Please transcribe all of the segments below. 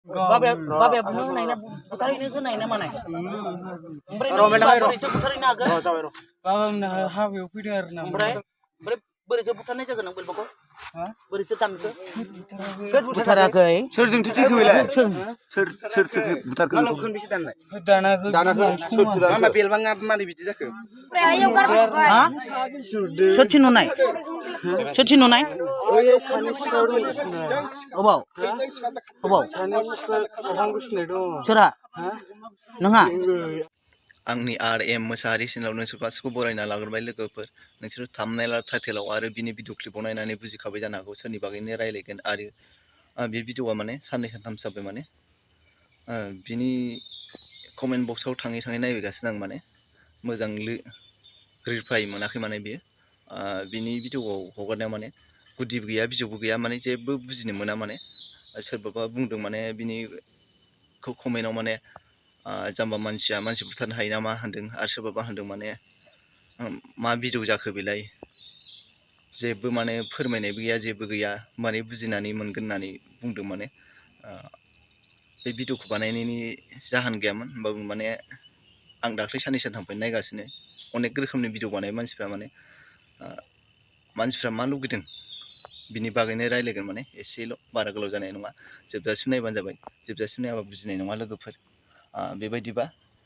Babe bunuh naina putarin itu naina mana? Ompray itu putarin naga. Baba mana hawe pidar na. Ompray itu putarnya jaga nang belbako. Beri itu tam itu. Putar agai. Surjung titik kuila. Sur putar kuila. Kalau kun bisa tanai. Dana Sur Mama bel bang apa mana bisa jaga? Ha? Sochin nunai. Sochin nunai. Oh ya sanis saru isna. Obaw. Sanis sarang isna do. Cera. Nengha. आंनि RM Mosahary चेनेलाव नोंसोर गासिखौ बरायना लाग्रोबाय लोगोफोर नोंसोर thumbnail टाइटेलाव आरो बिनि video क्लिपखौ नायनानै बुजिखाबाय जानो हागौ सोरनि बागैनो रायलायगोन आरो बे भिडिअआ माने साननै सानथामसो जाबाय माने बिनि कमेन्ट बक्सआव थाङै नायगासिनो आं माने मोजां रिप्लाइ मोनाखै माने बियो बिनि भिडिअआव हगारनायाव माने गुदिबो गैया बिजौबो गैया माने जेबो बुजिनो मोना माने सोरबाबा बुंदों माने बिनिखौ कमेन्टआव माने जाम्बा मानसिया मानसि बुथारनो हायो नामा होनदों आरो सोरबाबा होनदों माने मा भिडिअ जाखो बेलाय जेबो माने फोरमायनायबो गैया जेबो गैया माने बुजिनानै मोनगोन होननानै बुंदों माने बे भिडिअखौ बानायनायनि जाहोन गैयामोन होमबाबो माने आं दाख्लै साननै सानथामनिफ्राय नायगासिनो अनेक रोखोमनि भिडिअ बानायो मानसिफ्रा माने मानसिफ्रा मा लुगैदों बिनि बागैनो रायलायगोन माने एसेल' बारा गोलाव जानाय नङा जोबजासिम नायबानो जाबाय जोबजासिम नायाबा बुजिनाय नङा लोगोफोर बेबायदिबा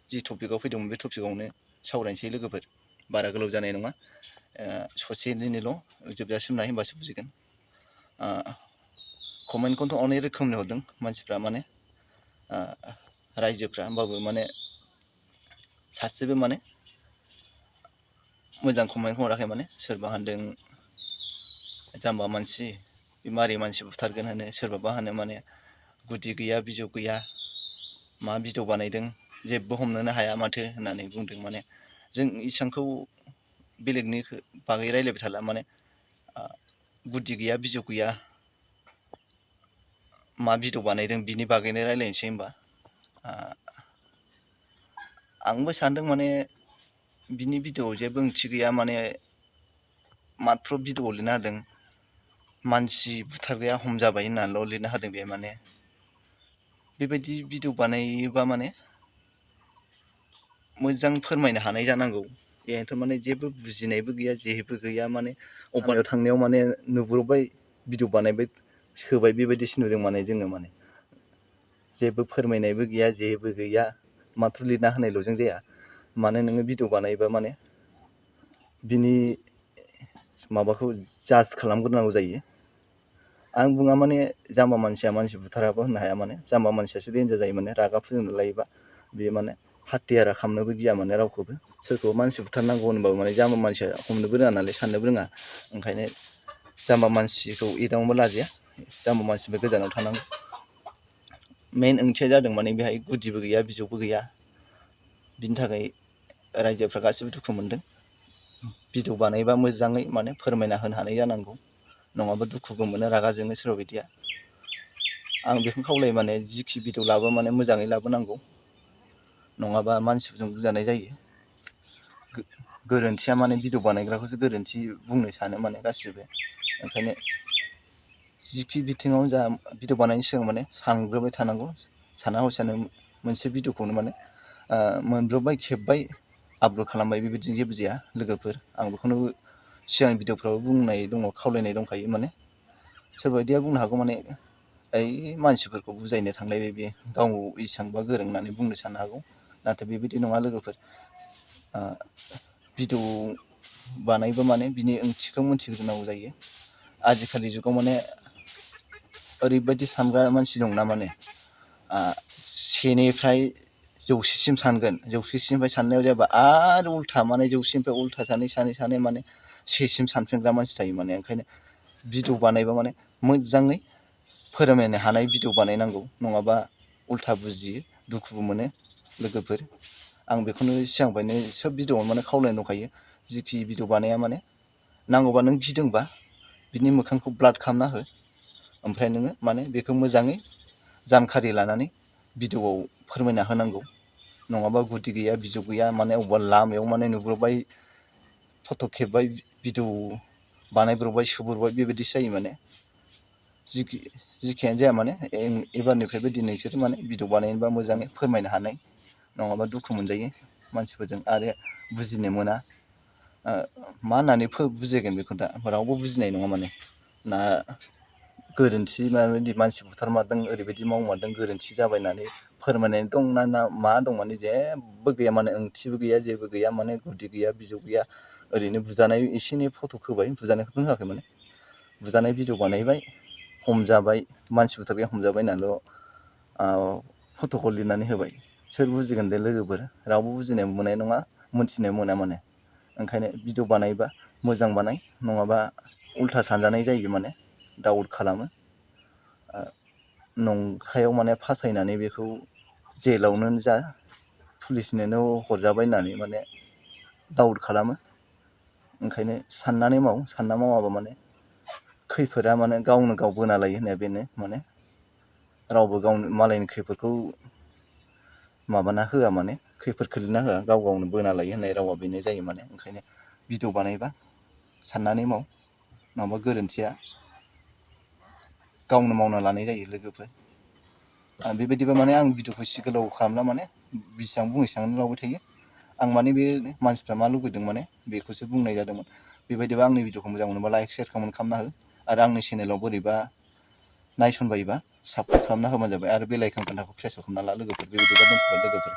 जि टपिकआव फैदोंमोन बे टपिकआवनो सावरायनोसै लोगोफोर बारा गोलाव जानाय नङा ससेनिल' जोबजासिम नाय होमबासो बुजिगोन कमेन्टखौथ' अनेक रोखोमनि हरदों मानसिफ्रा माने रायजोफ्रा होमबाबो माने सासेबो माने मोजां कमेन्टखौ हराखै माने सोरबा होनदों जाम्बा मानसि मारै मानसि बुथारगोन होनो सोरबाबा होनो माने गुदि गैया बिजौ गैया मा भिडिअ बानायदों जेबो हमनोनो हाया माथो होननानै बुंदों माने जों इसांखौ बेलेगनि बागै रायलायबाय थाला माने गुदि गैया बिजौ गैया मा भिडिअ बानायदों बिनि बागैनो रायलायनोसै होमबा आंबो सानदों माने बिनि भिडिअआव जेबो ओंथि गैया माने मात्र भिडिअआव लिरना होदों मानसि बुथारग्राया हमजाबाय होननानैल' लिरना होदों बे माने बेबायदि भिडिअ बानायोबा माने मोजां फोरमायनो हानाय जानांगौ बेहायथ' माने जेबो बुजिनायबो गैया जेबो गैया माने अबाराव थांनायाव माने नुब्रबबाय भिडिअ बानायबाय होबाय बेबायदिसो नुदों माने जोङो माने जेबो फोरमायनायबो गैया जेबो गैया मात्र लिरना होनायल'जों जाया माने नोङो भिडिअ बानायोबा माने बिनि माबाखौ जाज खालामग्रोनांगौ जायो आं बुङा माने जाम्बा मानसिया मानसि बुथाराबो होननो हाया माने जाम्बा मानसियासो डेन्जार जायो माने रागा फोजोंनो लायोबा बेयो माने हाथियारा खालामनोबो गिया माने रावखौबो सोरखौबा मानसि बुथारनांगौ होनबाबो माने जाम्बा मानसिया हमनोबो रोङा नालाय साननोबो रोङा ओंखायनो जाम्बा मानसिखौ एदावनोबो लाजाया जाम्बा मानसिनिफ्राय गोजानाव थानांगौ मेन ओंथिया जादों माने बेहाय गुदिबो गैया बिजौबो गैया बिनि थाखाय रायजोफ्रा गासिबो दुखु मोनदों भिडिअ बानायबा मोजाङै माने फोरमायना होनो हानाय जानांगौ नङाबा दुखुबो मोनो रागा जोङो सोरबा बायदिया आं बेखौनो खावलायो माने जिखि भिडिअ लाबो माने मोजाङै लाबोनांगौ नङाबा मानसिफोरजों बुजानाय जायो गोरोन्थिया माने भिडिअ बानायग्राखौसो गोरोन्थि बुंनो सानो माने गासिबो ओंखायनो जिखि बिथिङावनो जा भिडिअ बानायनायनि सिगां माने सानग्रोबाय थानांगौ साना हसियानो मोनसे भिडिअखौनो माने मोनब्रबबाय खेबबाय आपल'ड खालामबाय बेबायदिजों जेबो जाया लोगोफोर आं बेखौनो सिगांनि भिडिअफ्रावबो बुंनाय दङ खावलायनाय दंखायो माने सोरबा बायदिया बुंनो हागौ माने ओइ मानसिफोरखौ बुजायनो थांलायबाय बे गाव इसांबा गोरों होननानै बुंनो साननो हागौ नाथाय बेबायदि नङा लोगोफोर भिडिअ बानायबा माने बिनि ओंथिखौ मोनथिग्रोनांगौ जायो आजिखालि जुगाव माने ओरैबायदि सानग्रा मानसि दंना माने सेनिफ्राय जौसेसिम सानगोन जौसेसिमनिफ्राय साननायाव जाबा आरो उल्था माने जौसेनिफ्राय उल्था सानै माने सेसिम सानफिनग्रा मानसि थायो माने ओंखायनो भिडिअ बानायबा माने मोजाङै फोरमायनो हानाय भिडिअ बानायनांगौ नङाबा उल्था बुजियो दुखुबो मोनो लोगोफोर आं बेखौनो सिगांनिफ्रायनो सोब भिडिअआवनो माने खावलायनाय दंखायो जिखि भिडिअ बानाया माने नांगौबा नों गिदोंबा बिनि मोखांखौ ब्लाड खालामना हो ओमफ्राय नोङो माने बेखौ मोजाङै जानखारि लानानै भिडिअआव फोरमायना होनांगौ नङाबा गुदि गैया बिजौ गैया माने अबेबा लामायाव माने नुब्रबबाय फट' खेबबाय भिडिअ बानायब्रबबाय सोब्रबबाय बेबायदिसो जायो माने जिखियानो जाया माने एबारनिफ्रायबो दिनैसोर माने भिडिअ बानायनोबा मोजाङै फोरमायनो हानाय नङाबा दुखु मोनजायो मानसिफोरजों आरो बुजिनो मोना मा होननानै बुजायगोन बेखौ दा रावबो बुजिनाय नङा माने ना गोरोन्थि माबायदि मानसि बुथारमारदों ओरैबायदि मावमारदों गोरोन्थि जाबाय होननानै फोरमायनाय दं ना मा दं माने जेबो गैया माने ओंथिबो गैया जेबो गैया माने गुदि गैया बिजौ गैया ओरैनो बुजानाय एसे एनै फट' होबाय बुजानायखौथ' होआखै माने बुजानाय भिडिअ बानायबाय हमजाबाय मानसि बुथारग्राया हमजाबाय होननानैल' फट'खौ लिरनानै होबाय सोर बुजिगोन दे लोगोफोर रावबो बुजिनो मोननाय नङा मोनथिनो मोना माने ओंखायनो भिडिअ बानायबा मोजां बानाय नङाबा उल्था सानजानाय जायो माने डाउट खालामो नंखायाव माने फासायनानै बेखौ जेलावनो जा पुलिसनोनो हरजाबाय होननानै माने डाउट खालामो ओंखायनो साननानै सानना मावाबा माने खैफोदा माने गावनो गाव बोना लायो होननाया बेनो माने रावबो गावनो मालायनि खैफोदखौ माबाना होआ माने खैफोद खोलैना होआ गाव गावनो बोना लायो होननाय रावा बेनो जायो माने ओंखायनो भिडिअ बानायबा साननानै माव नङाबा गोरोन्थिया गावनो मावना लानाय जायो लोगोफोर बेबायदिबा माने आं भिडिअखौ एसे गोलाव खालामला माने बेसेबां बुङो एसेबांनो लावबाय थायो आं माने बे मानसिफ्रा मा लुगैदों माने बेखौसो बुंनाय जादोंमोन बेबायदिबा आंनि भिडिअखौ मोजां मोनोबा लाइक शेयार कमेन्ट खालामना हो आरो आंनि चेनेलाव बोरैबा नायसनबायोबा साबस्क्राइब खालामना होबानो जाबाय आरो बेल आइकन घन्टाखौ प्रेस खालामना ला लोगोफोर बेबायदिबा दोनथ'बाय लोगोफोर